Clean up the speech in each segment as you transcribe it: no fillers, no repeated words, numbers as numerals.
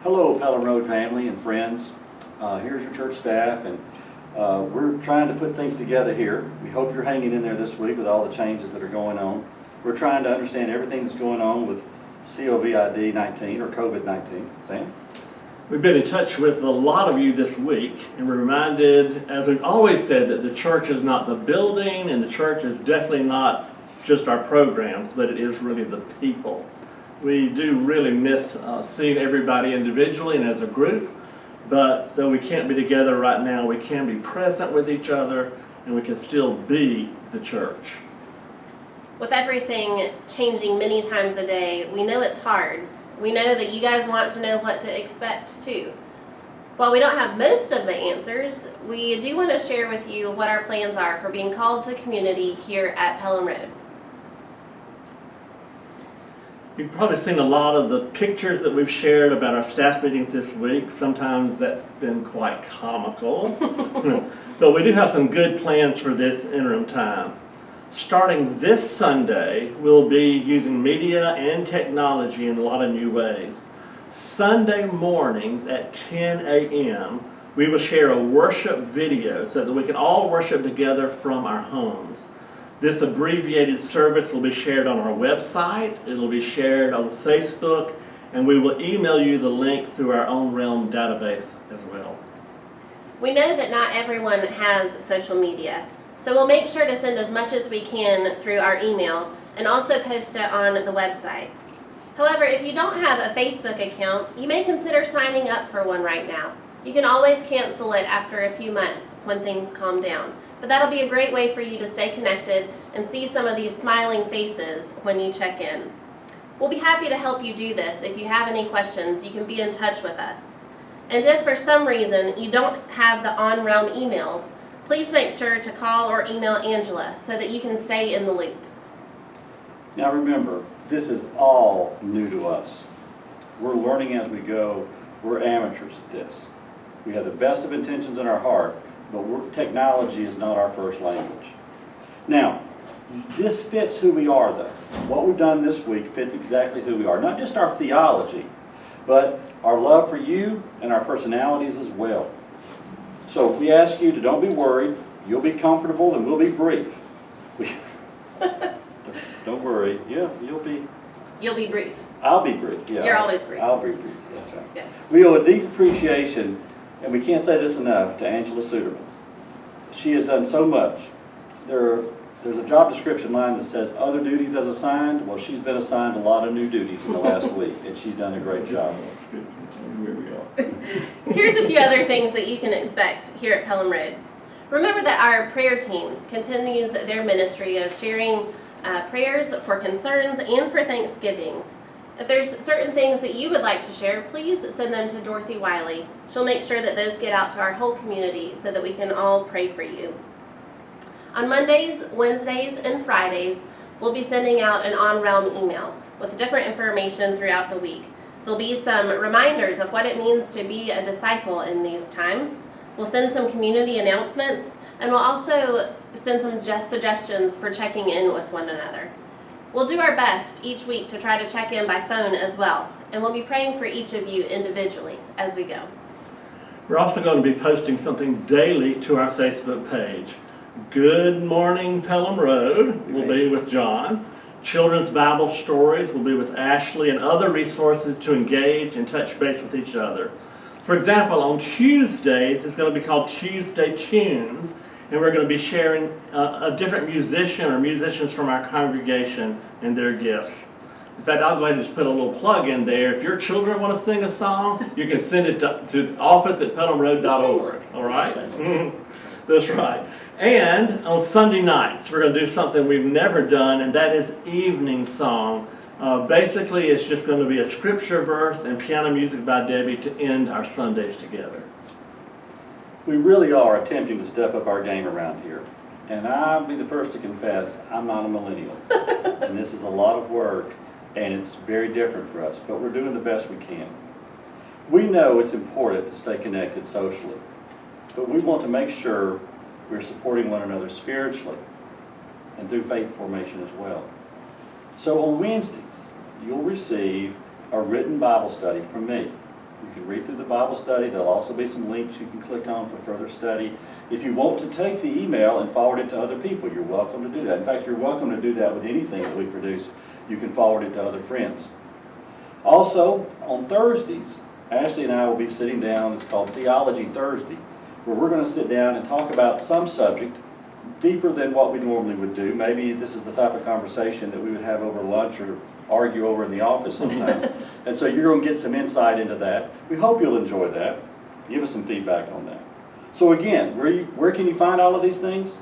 Hello, Pelham Road family and friends. Here's your church staff, and we're trying to put things together here. We hope you're hanging in there this week with all the changes that are going on. We're trying to understand everything that's going on with COVID-19 or COVID-19. Sam? We've been in touch with a lot of you this week, and we're reminded, as we've always said, that the church is not the building, and the church is definitely not just our programs, but it is really the people. We do really miss seeing everybody individually and as a group, but though we can't be together right now, we can be present with each other, and we can still be the church. With everything changing many times a day, we know it's hard. We know that you guys want to know what to expect too. While we don't have most of the answers, we do want to share with you what our plans are for being called to community here at Pelham Road. You've probably seen a lot of the pictures that we've shared about our staff meetings this week. Sometimes that's been quite comical. But we do have some good plans for this interim time. Starting this Sunday, we'll be using media and technology in a lot of new ways. Sunday mornings at 10 a.m., we will share a worship video so that we can all worship together from our homes. This abbreviated service will be shared on our website, it'll be shared on Facebook, and we will email you the link through our own Realm database as well. We know that not everyone has social media, so we'll make sure to send as much as we can through our email and also post it on the website. However, if you don't have a Facebook account, you may consider signing up for one right now. You can always cancel it after a few months when things calm down. But that'll be a great way for you to stay connected and see some of these smiling faces when you check in. We'll be happy to help you do this. If you have any questions, you can be in touch with us. And if for some reason you don't have the on-realm emails, please make sure to call or email Angela so that you can stay in the loop. Now remember, this is all new to us. We're learning as we go. We're amateurs at this. We have the best of intentions in our heart, but technology is not our first language. Now, this fits who we are, though. What we've done this week fits exactly who we are. Not just our theology, but our love for you and our personalities as well. So we ask you to don't be worried. You'll be comfortable and we'll be brief. Don't worry. Yeah, you'll be brief. I'll be brief. Yeah. You're always brief. I'll be brief. That's right. Yeah. We owe a deep appreciation, and we can't say this enough, to Angela Suderman. She has done so much. There's a job description line that says other duties as assigned. Well, she's been assigned a lot of new duties in the last week, and she's done a great job. Here's a few other things that you can expect here at Pelham Road. Remember that our prayer team continues their ministry of sharing prayers for concerns and for Thanksgivings. If there's certain things that you would like to share, please send them to Dorothy Wiley. She'll make sure that those get out to our whole community so that we can all pray for you. On Mondays, Wednesdays, and Fridays, we'll be sending out an on-realm email with different information throughout the week. There'll be some reminders of what it means to be a disciple in these times. We'll send some community announcements, and we'll also send some suggestions for checking in with one another. We'll do our best each week to try to check in by phone as well, and we'll be praying for each of you individually as we go. We're also going to be posting something daily to our Facebook page. Good Morning Pelham Road will be with John. Children's Bible Stories will be with Ashley, and other resources to engage and touch base with each other. For example, on Tuesdays, it's going to be called Tuesday Tunes, and we're going to be sharing a different musician or musicians from our congregation and their gifts. In fact, I'll go ahead and just put a little plug in there. If your children want to sing a song, you can send it to office@pelhamroad.org. All right? That's right. And on Sunday nights, we're going to do something we've never done, and that is evening song. Basically, it's just going to be a scripture verse and piano music by Debbie to end our Sundays together. We really are attempting to step up our game around here. And I'll be the first to confess, I'm not a millennial. And this is a lot of work, and it's very different for us, but we're doing the best we can. We know it's important to stay connected socially, but we want to make sure we're supporting one another spiritually and through faith formation as well. So on Wednesdays, you'll receive a written Bible study from me. You can read through the Bible study. There'll also be some links you can click on for further study. If you want to take the email and forward it to other people, you're welcome to do that. In fact, you're welcome to do that with anything that we produce. You can forward it to other friends. Also, on Thursdays, Ashley and I will be sitting down, it's called Theology Thursday, where we're going to sit down and talk about some subject deeper than what we normally would do. Maybe this is the type of conversation that we would have over lunch or argue over in the office sometime. And so you're going to get some insight into that. We hope you'll enjoy that. Give us some feedback on that. So again, where can you find all of these things?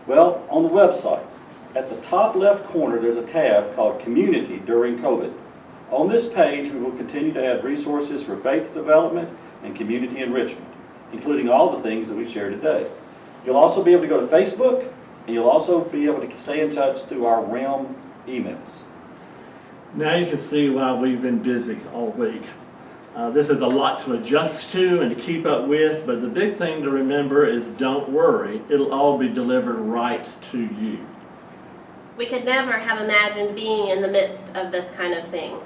Well, on the website. At the top left corner, there's a tab called Community During COVID. On this page, we will continue to add resources for faith development and community enrichment, including all the things that we've shared today. You'll also be able to go to Facebook, and you'll also be able to stay in touch through our Realm emails. Now you can see why we've been busy all week. This is a lot to adjust to and to keep up with, but the big thing to remember is don't worry, it'll all be delivered right to you. We could never have imagined being in the midst of this kind of thing.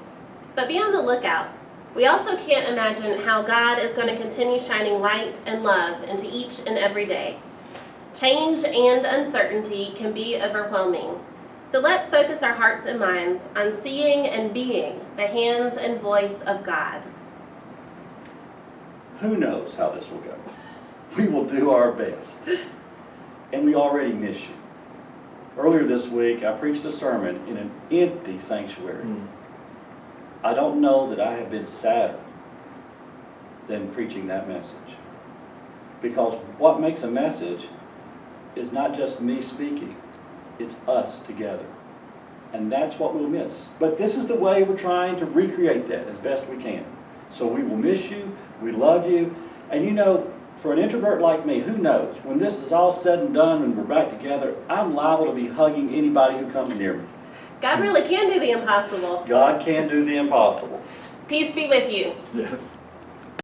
But be on the lookout. We also can't imagine how God is going to continue shining light and love into each and every day. Change and uncertainty can be overwhelming. So let's focus our hearts and minds on seeing and being the hands and voice of God. Who knows how this will go? We will do our best. And we already miss you. Earlier this week, I preached a sermon in an empty sanctuary. I don't know that I have been sadder than preaching that message. Because what makes a message is not just me speaking, it's us together. And that's what we'll miss. But this is the way we're trying to recreate that as best we can. So we will miss you, we love you, and you know, for an introvert like me, who knows, when this is all said and done and we're back together, I'm liable to be hugging anybody who comes near me. God really can do the impossible. God can do the impossible. Peace be with you. Yes.